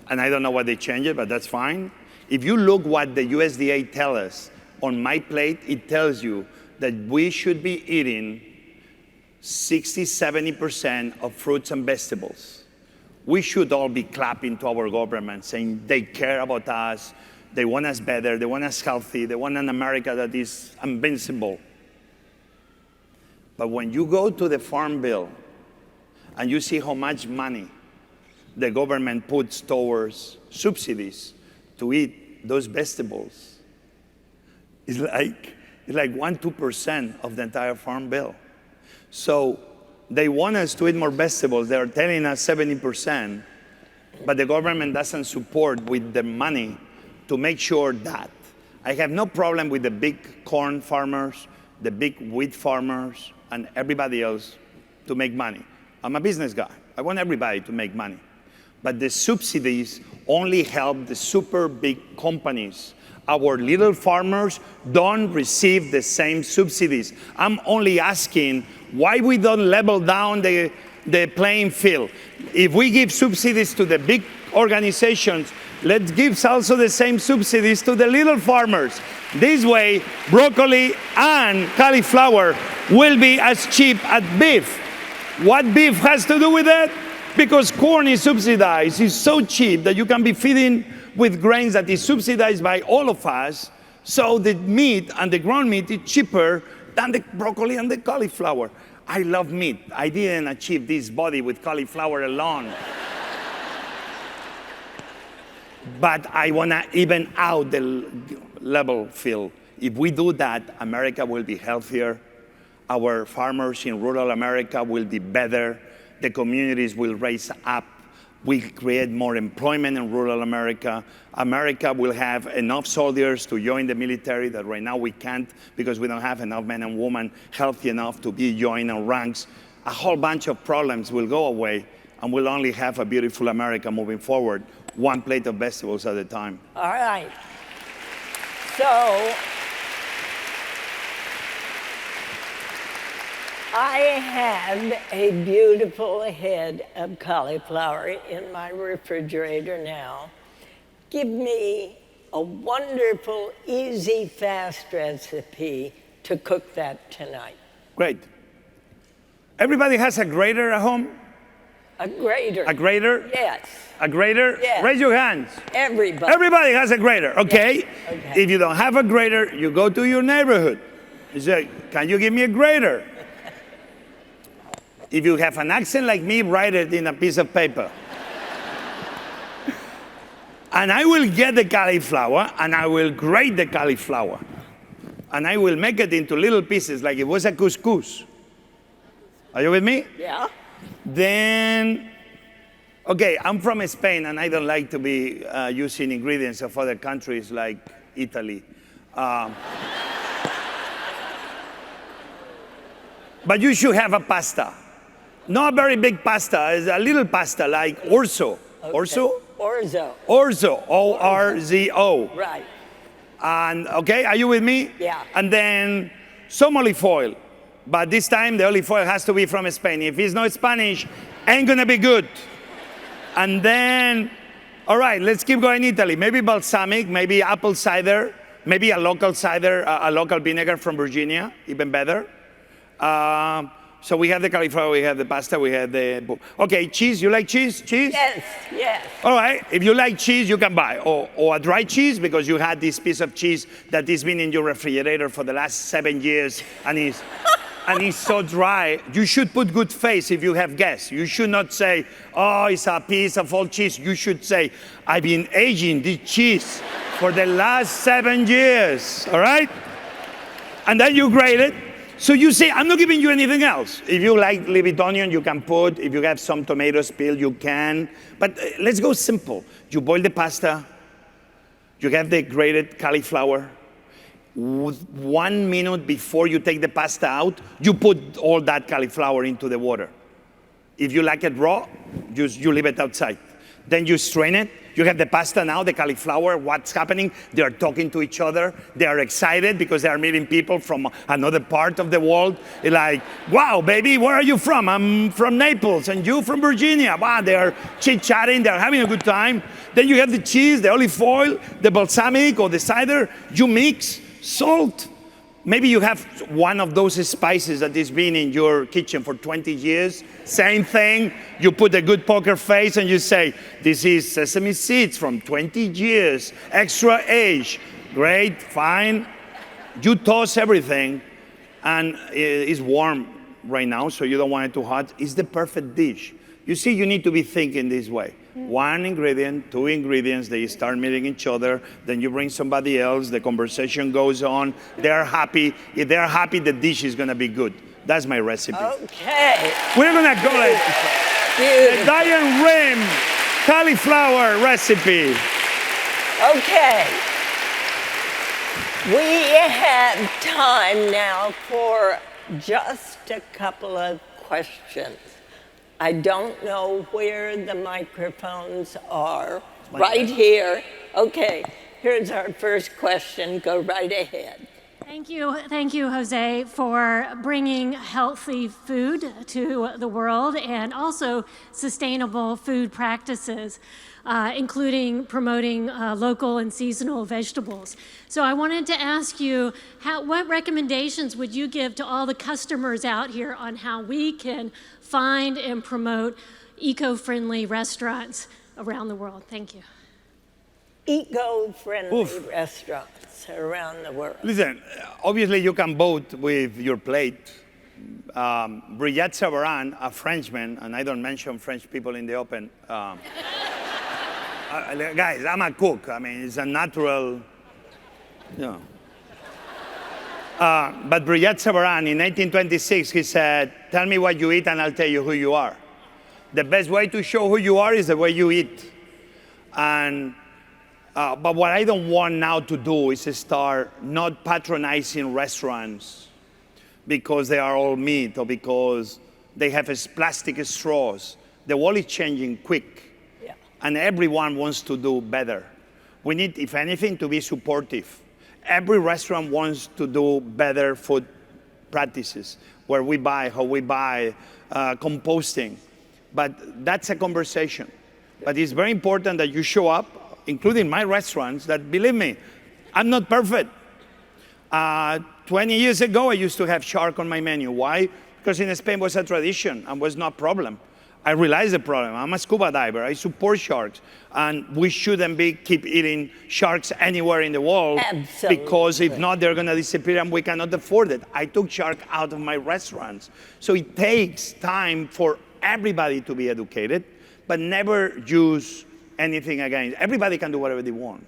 And I don't know why they changed it, but that's fine. If you look what the USDA tells us on my plate, it tells you that we should be eating 60–70% of fruits and vegetables. We should all be clapping to our government, saying they care about us, they want us better, they want us healthy, they want an America that is invincible. But when you go to the Farm Bill and you see how much money the government puts towards subsidies to eat those vegetables, it's like 1–2% of the entire Farm Bill. So they want us to eat more vegetables. They're telling us 70%, but the government doesn't support with the money to make sure that. I have no problem with the big corn farmers, the big wheat farmers, and everybody else to make money. I'm a business guy. I want everybody to make money. But the subsidies only help the super big companies. Our little farmers don't receive the same subsidies. I'm only asking why we don't level down the playing field. If we give subsidies to the big organizations, let's give also the same subsidies to the little farmers. This way, broccoli and cauliflower will be as cheap as beef. What beef has to do with that? Because corn is subsidized. It's so cheap that you can be feeding with grains that is subsidized by all of us. So the meat and the ground meat is cheaper than the broccoli and the cauliflower. I love meat. I didn't achieve this body with cauliflower alone. But I want to even out the level field. If we do that, America will be healthier. Our farmers in rural America will be better. The communities will rise up. We create more employment in rural America. America will have enough soldiers to join the military that right now we can't because we don't have enough men and women healthy enough to be joining our ranks. A whole bunch of problems will go away, and we'll only have a beautiful America moving forward, one plate of vegetables at a time. All right. So I have a beautiful head of cauliflower in my refrigerator now. Give me a wonderful, easy, fast recipe to cook that tonight. Great. Everybody has a grater at home? A grater. A grater? Yes. A grater? Yes. Raise your hands. Everybody. Everybody has a grater, okay? Yes. Okay. If you don't have a grater, you go to your neighborhood. You say, can you give me a grater? If you have an accent like me, write it in a piece of paper. And I will get the cauliflower, and I will grate the cauliflower. And I will make it into little pieces like it was a couscous. Are you with me? Yeah. Then Okay, I'm from Spain, and I don't like to be using ingredients of other countries like Italy. But you should have a pasta. Not a very big pasta, it's a little pasta like orzo. Okay. Orzo? Orzo. Orzo, O-R-Z-O. Right. And okay, are you with me? Yeah. And then some olive oil. But this time the olive oil has to be from Spain. If it's not Spanish, ain't gonna be good. And then, all right, let's keep going Italy. Maybe balsamic, maybe apple cider, maybe a local cider, a local vinegar from Virginia, even better. So we have the cauliflower, we have the pasta, we have the... Okay, cheese, you like cheese? Cheese? Yes, yes. All right, if you like cheese, you can buy. Or a dry cheese, because you had this piece of cheese that has been in your refrigerator for the last 7 years, and it's so dry. You should put good face if you have guests. You should not say, oh, it's a piece of old cheese. You should say, I've been aging this cheese for the last 7 years, all right? And then you grate it. So you say, I'm not giving you anything else. If you like leafy onion, you can put. If you have some tomatoes peeled, you can. But let's go simple. You boil the pasta. You have the grated cauliflower. 1 minute before you take the pasta out, you put all that cauliflower into the water. If you like it raw, you leave it outside. Then you strain it. You have the pasta now, the cauliflower, what's happening? They are talking to each other. They are excited because they are meeting people from another part of the world. They're like, wow, baby, where are you from? I'm from Naples, and you from Virginia. Wow, they are chit-chatting, they are having a good time. Then you have the cheese, the olive oil, the balsamic or the cider. You mix, salt. Maybe you have one of those spices that has been in your kitchen for 20 years. Same thing. You put a good poker face and you say, this is sesame seeds from 20 years, extra age. Great, fine. You toss everything, and it's warm right now, so you don't want it too hot. It's the perfect dish. You see, you need to be thinking this way. 1 ingredient, 2 ingredients, they start meeting each other, then you bring somebody else, the conversation goes on, they're happy. If they're happy, the dish is gonna be good. That's my recipe. Okay. We're gonna call it the Diane Rehm cauliflower recipe. Okay. We have time now for just a couple of questions. I don't know where the microphones are. Right here. Okay, here's our first question. Go right ahead. Thank you, Jose, for bringing healthy food to the world and also sustainable food practices, including promoting local and seasonal vegetables. So I wanted to ask you, what recommendations would you give to all the customers out here on how we can find and promote eco-friendly restaurants around the world? Thank you. Eco-friendly restaurants around the world. Listen, obviously you can vote with your plate. Brigitte Savarin, a Frenchman, and I don't mention French people in the open. Guys, I'm a cook. I mean, it's a natural, you know. But Brigitte Savarin, in 1926, he said, tell me what you eat and I'll tell you who you are. The best way to show who you are is the way you eat. And but what I don't want now to do is start not patronizing restaurants because they are all meat or because they have plastic straws. The world is changing quick, and everyone wants to do better. We need, if anything, to be supportive. Every restaurant wants to do better food practices, where we buy, how we buy, composting. But that's a conversation. But it's very important that you show up, including my restaurants, that, believe me, I'm not perfect. 20 years ago, I used to have shark on my menu. Why? Because in Spain was a tradition and was not a problem. I realized the problem. I'm a scuba diver. I support sharks. And we shouldn't keep eating sharks anywhere in the world. Absolutely. Because if not, they're going to disappear and we cannot afford it. I took shark out of my restaurants. So it takes time for everybody to be educated, but never use anything against. Everybody can do whatever they want,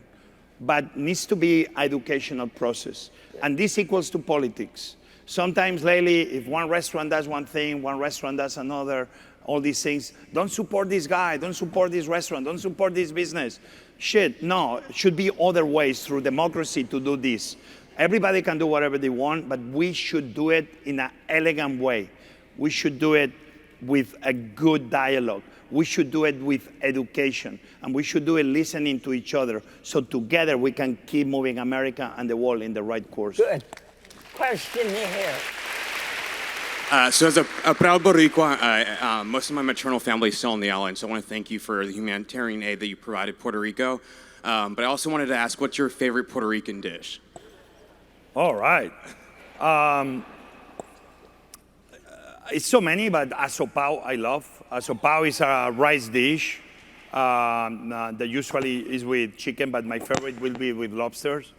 but needs to be educational process. And this equals to politics. Sometimes lately, if one restaurant does one thing, one restaurant does another, all these things. Don't support this guy, don't support this restaurant, don't support this business. Shit, no, it should be other ways through democracy to do this. Everybody can do whatever they want, but we should do it in an elegant way. We should do it with a good dialogue. We should do it with education, and we should do it listening to each other, so together we can keep moving America and the world in the right course. Good. Question here. So as a proud Boricua, most of my maternal family is still on the island, so I want to thank you for the humanitarian aid that you provided Puerto Rico. But I also wanted to ask, what's your favorite Puerto Rican dish? All right. It's so many, but asopao I love. Asopao is a rice dish that usually is with chicken, but my favorite will be with lobsters.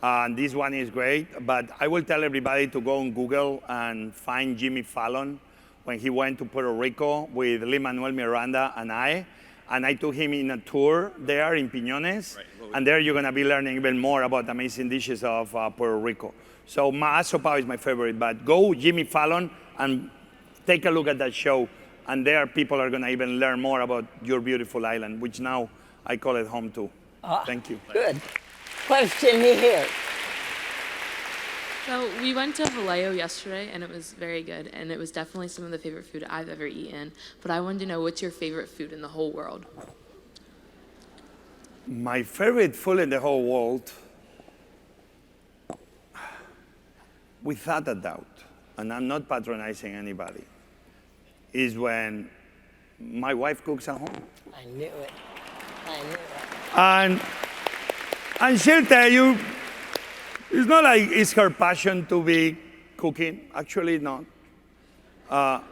And this one is great, but I will tell everybody to go on Google and find Jimmy Fallon when he went to Puerto Rico with Lin-Manuel Miranda and I took him in a tour there in Piñones, and there you're gonna be learning even more about amazing dishes of Puerto Rico. So asopao is my favorite, but go Jimmy Fallon and take a look at that show, and there people are gonna even learn more about your beautiful island, which now I call it home too. Thank you. Good. Question here. So we went to Vallejo yesterday, and it was very good, and it was definitely some of the favorite food I've ever eaten. But I wanted to know, what's your favorite food in the whole world? My favorite food in the whole world, without a doubt, and I'm not patronizing anybody, is when my wife cooks at home. I knew it. I knew it. And she'll tell you, it's not like it's her passion to be cooking. Actually, not. But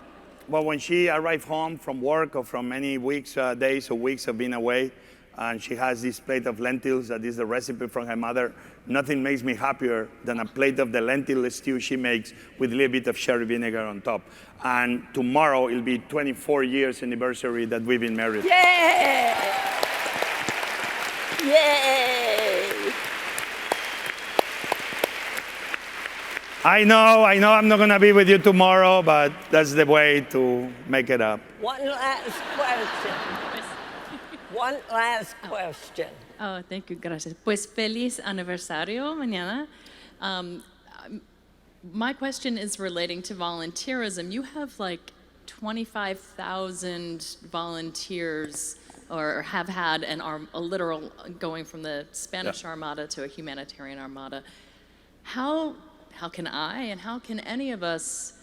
when she arrives home from work or from many weeks, days or weeks of being away, and she has this plate of lentils that is the recipe from her mother, nothing makes me happier than a plate of the lentil stew she makes with a little bit of sherry vinegar on top. And tomorrow it'll be 24 years anniversary that we've been married. Yay! Yay! I know I'm not gonna be with you tomorrow, but that's the way to make it up. One last question. One last question. Oh, thank you, gracias. Pues feliz aniversario mañana. My question is relating to volunteerism. You have like 25,000 volunteers, or have had a literal going from the Spanish Armada to a humanitarian armada. How can I and how can any of us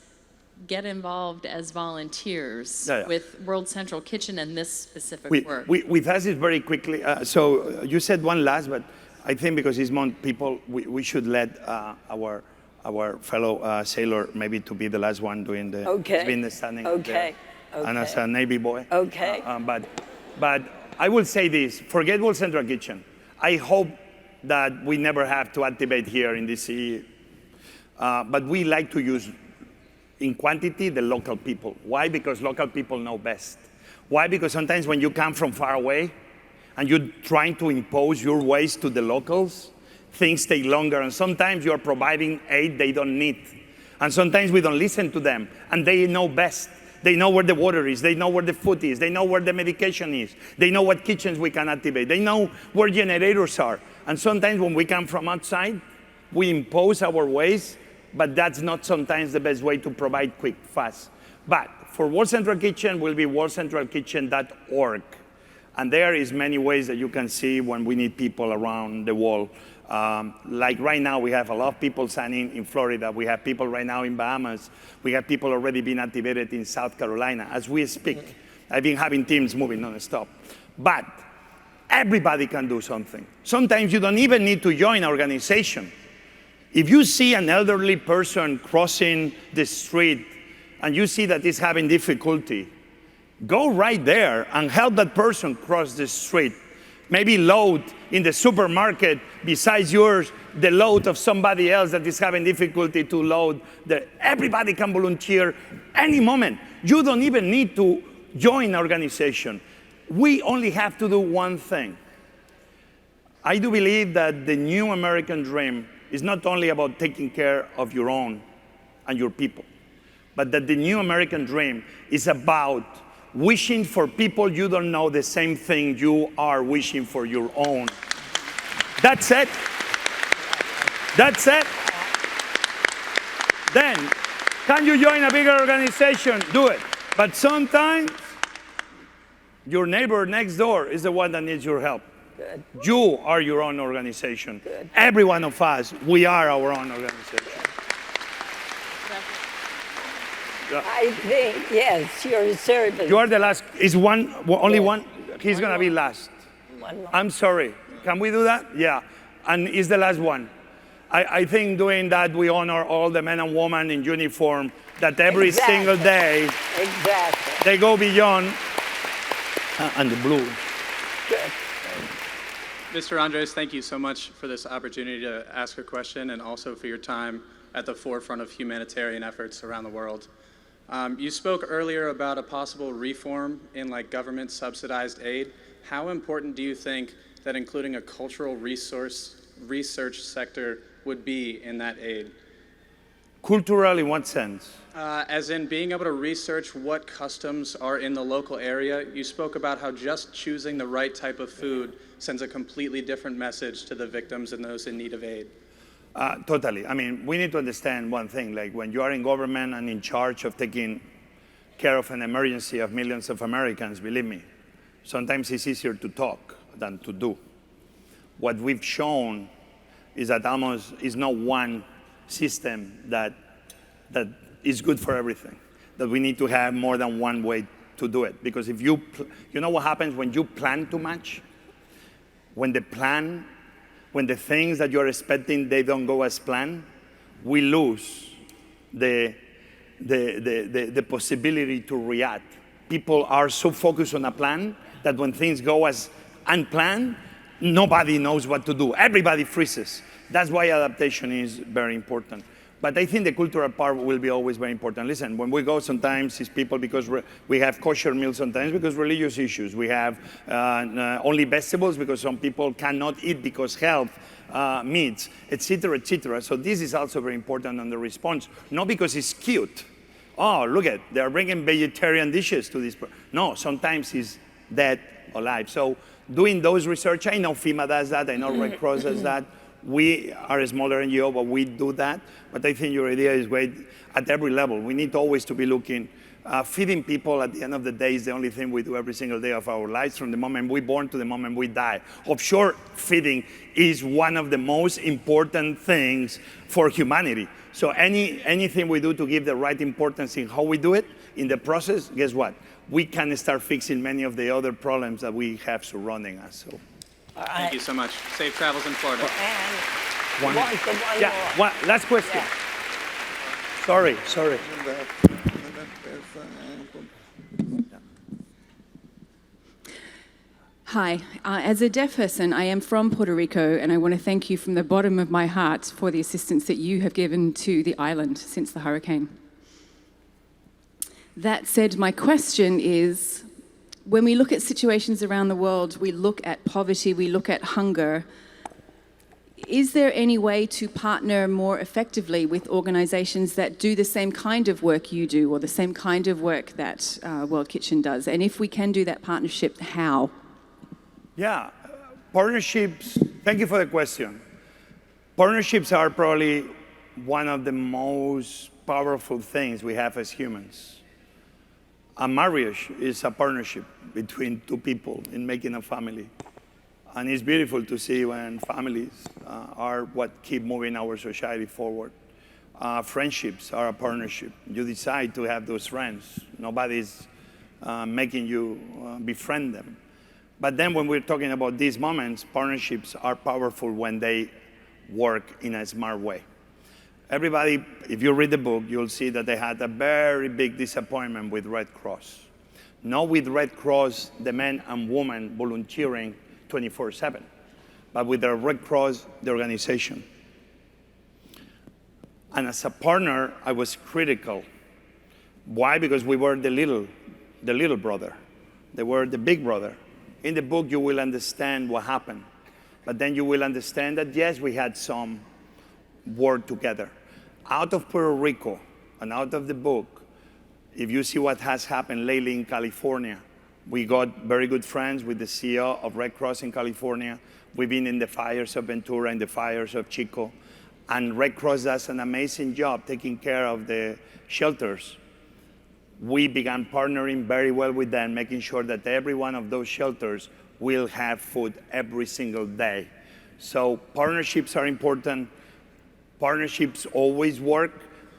get involved as volunteers with World Central Kitchen and this specific work? With us, it's very quickly. So you said one last, but I think because it's more people, we should let our fellow sailor maybe to be the last one doing the business standing there. And as a Navy boy. But I will say this, forget World Central Kitchen. I hope that we never have to activate here in DC. But we like to use, in quantity, the local people. Why? Because local people know best. Why? Because sometimes when you come from far away and you're trying to impose your ways to the locals, things take longer, and sometimes you're providing aid they don't need. And sometimes we don't listen to them, and they know best. They know where the water is, they know where the food is, they know where the medication is, they know what kitchens we can activate, they know where generators are. And sometimes when we come from outside, we impose our ways, but that's not sometimes the best way to provide quick, fast. But for World Central Kitchen, will be worldcentralkitchen.org. And there is many ways that you can see when we need people around the world. Like right now, we have a lot of people signing in Florida. We have people right now in Bahamas. We have people already being activated in South Carolina. As we speak, I've been having teams moving non-stop. But everybody can do something. Sometimes you don't even need to join an organization. If you see an elderly person crossing the street and you see that he's having difficulty, go right there and help that person cross the street. Maybe load in the supermarket, besides yours, the load of somebody else that is having difficulty to load. Everybody can volunteer any moment. You don't even need to join an organization. We only have to do one thing. I do believe that the new American dream is not only about taking care of your own and your people, but that the new American dream is about wishing for people you don't know the same thing you are wishing for your own. That's it. That's it. Then, can you join a bigger organization? Do it. But sometimes, your neighbor next door is the one that needs your help. Good. You are your own organization. Good. Every one of us, we are our own organization. I think, yes, your servant. You are the last. Is one, only one? He's going to be last. One more. I'm sorry. Can we do that? Yeah. And he's the last one. I think doing that, we honor all the men and women in uniform that every single day they go beyond. And the blue. Good. Mr. Andres, thank you so much for this opportunity to ask a question and also for your time at the forefront of humanitarian efforts around the world. You spoke earlier about a possible reform in like government subsidized aid. How important do you think that including a cultural research sector would be in that aid? Cultural in what sense? As in being able to research what customs are in the local area. You spoke about how just choosing the right type of food sends a completely different message to the victims and those in need of aid. Totally. I mean, we need to understand one thing, like when you are in government and in charge of taking care of an emergency of millions of Americans, believe me, sometimes it's easier to talk than to do. What we've shown is that almost is not one system that is good for everything, that we need to have more than one way to do it. Because if you know what happens when you plan too much? When the things that you're expecting, they don't go as planned, we lose the possibility to react. People are so focused on a plan that when things go as unplanned, nobody knows what to do. Everybody freezes. That's why adaptation is very important. But I think the cultural part will be always very important. Listen, when we go sometimes, it's people because we have kosher meals sometimes because religious issues. We have only vegetables because some people cannot eat because health, meats, etc., etc. So this is also very important on the response, not because it's cute. Oh, look at, they're bringing vegetarian dishes to this. No, sometimes it's dead or alive. So doing those research, I know FEMA does that, I know Red Cross does that. We are a smaller NGO, but we do that. But I think your idea is great at every level. We need always to be looking. Feeding people at the end of the day is the only thing we do every single day of our lives, from the moment we're born to the moment we die. Offshore feeding is one of the most important things for humanity. So anything we do to give the right importance in how we do it, in the process, guess what? We can start fixing many of the other problems that we have surrounding us. So. Thank you so much. Safe travels in Florida. And One last question. Yeah. Sorry. Hi, as a deaf person, I am from Puerto Rico, and I want to thank you from the bottom of my heart for the assistance that you have given to the island since the hurricane. That said, my question is, when we look at situations around the world, we look at poverty, we look at hunger, is there any way to partner more effectively with organizations that do the same kind of work you do, or the same kind of work that World Kitchen does? And if we can do that partnership, how? Yeah, partnerships, thank you for the question. Partnerships are probably one of the most powerful things we have as humans. A marriage is a partnership between two people in making a family. And it's beautiful to see when families are what keep moving our society forward. Friendships are a partnership. You decide to have those friends. Nobody's making you befriend them. But then when we're talking about these moments, partnerships are powerful when they work in a smart way. Everybody, if you read the book, you'll see that they had a very big disappointment with Red Cross. Not with Red Cross, the men and women volunteering 24/7, but with the Red Cross, the organization. And as a partner, I was critical. Why? Because we were the little brother. They were the big brother. In the book, you will understand what happened. But then you will understand that, yes, we had some work together. Out of Puerto Rico and out of the book, If you see what has happened lately in California, we got very good friends with the CEO of Red Cross in California. We've been in the fires of Ventura and the fires of Chico. And Red Cross does an amazing job taking care of the shelters. We began partnering very well with them, making sure that every one of those shelters will have food every single day. So partnerships are important. Partnerships always work,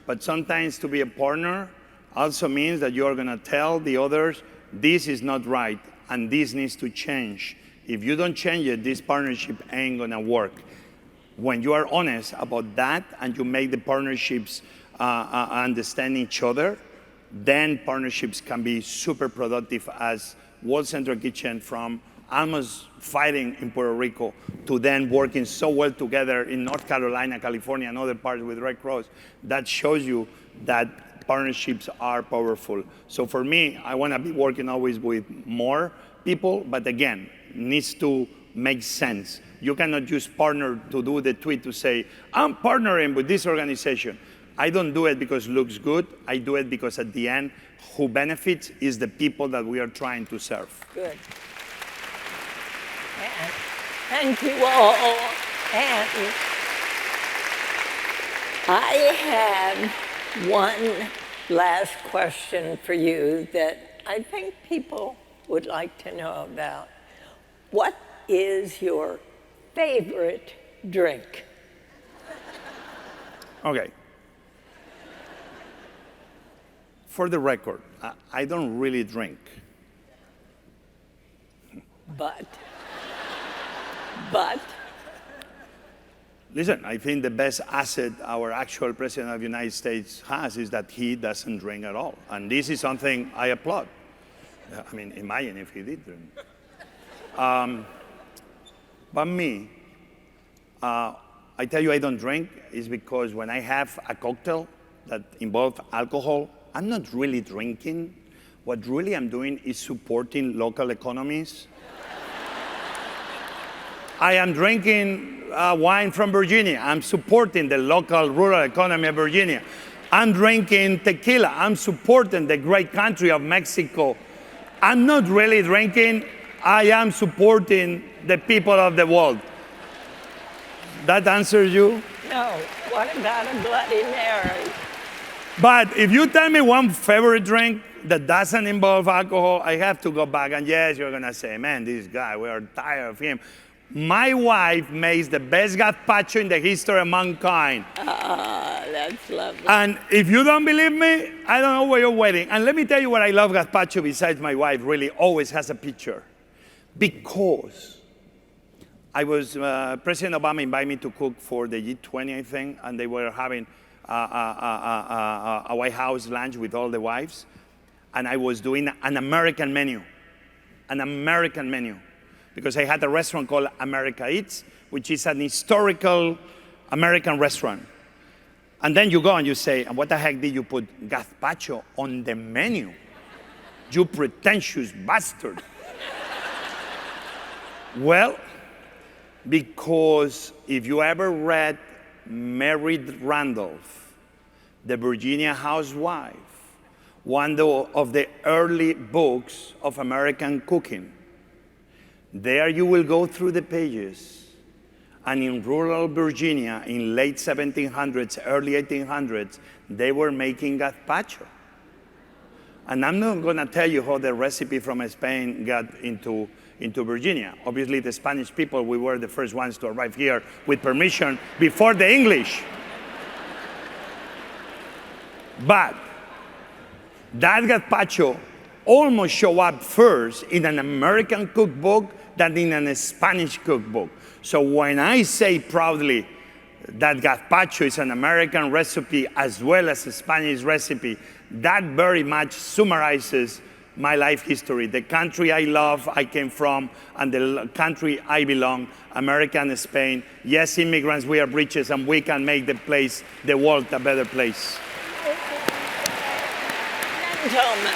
but sometimes to be a partner also means that you're gonna tell the others, this is not right, and this needs to change. If you don't change it, this partnership ain't gonna work. When you are honest about that and you make the partnerships understand each other, then partnerships can be super productive, as World Central Kitchen, from almost fighting in Puerto Rico to then working so well together in North Carolina, California, and other parts with Red Cross. That shows you that partnerships are powerful. So for me, I want to be working always with more people, but again, needs to make sense. You cannot just partner to do the tweet to say, I'm partnering with this organization. I don't do it because it looks good. I do it because at the end, who benefits is the people that we are trying to serve. Good. And thank you all. And I have one last question for you that I think people would like to know about. What is your favorite drink? Okay. For the record, I don't really drink. But. Listen, I think the best asset our actual president of the United States has is that he doesn't drink at all. And this is something I applaud. I mean, imagine if he did drink. But me, I tell you I don't drink is because when I have a cocktail that involves alcohol, I'm not really drinking. What really I'm doing is supporting local economies. I am drinking wine from Virginia. I'm supporting the local rural economy of Virginia. I'm drinking tequila. I'm supporting the great country of Mexico. I'm not really drinking. I am supporting the people of the world. That answers you? No. What about a Bloody Mary? But if you tell me one favorite drink that doesn't involve alcohol, I have to go back. And yes, you're going to say, man, this guy, we are tired of him. My wife makes the best gazpacho in the history of mankind. Ah, that's lovely. And if you don't believe me, I don't know where you're waiting. And let me tell you what I love gazpacho besides my wife really always has a picture. Because I was, President Obama invited me to cook for the G20, I think, and they were having a White House lunch with all the wives. And I was doing an American menu. Because I had a restaurant called America Eats, which is an historical American restaurant. And then you go and you say, what the heck did you put gazpacho on the menu? You pretentious bastard. Well, because if you ever read Mary Randolph, the Virginia housewife, one of the early books of American cooking, there you will go through the pages, and in rural Virginia, in late 1700s, early 1800s, they were making gazpacho. And I'm not gonna tell you how the recipe from Spain got into Virginia. Obviously, the Spanish people, we were the first ones to arrive here with permission before the English. But that gazpacho almost showed up first in an American cookbook than in a Spanish cookbook. So when I say proudly that gazpacho is an American recipe as well as a Spanish recipe, that very much summarizes my life history, the country I love, I came from, and the country I belong, America and Spain. Yes, immigrants, we are bridges, and we can make the world a better place. Gentlemen.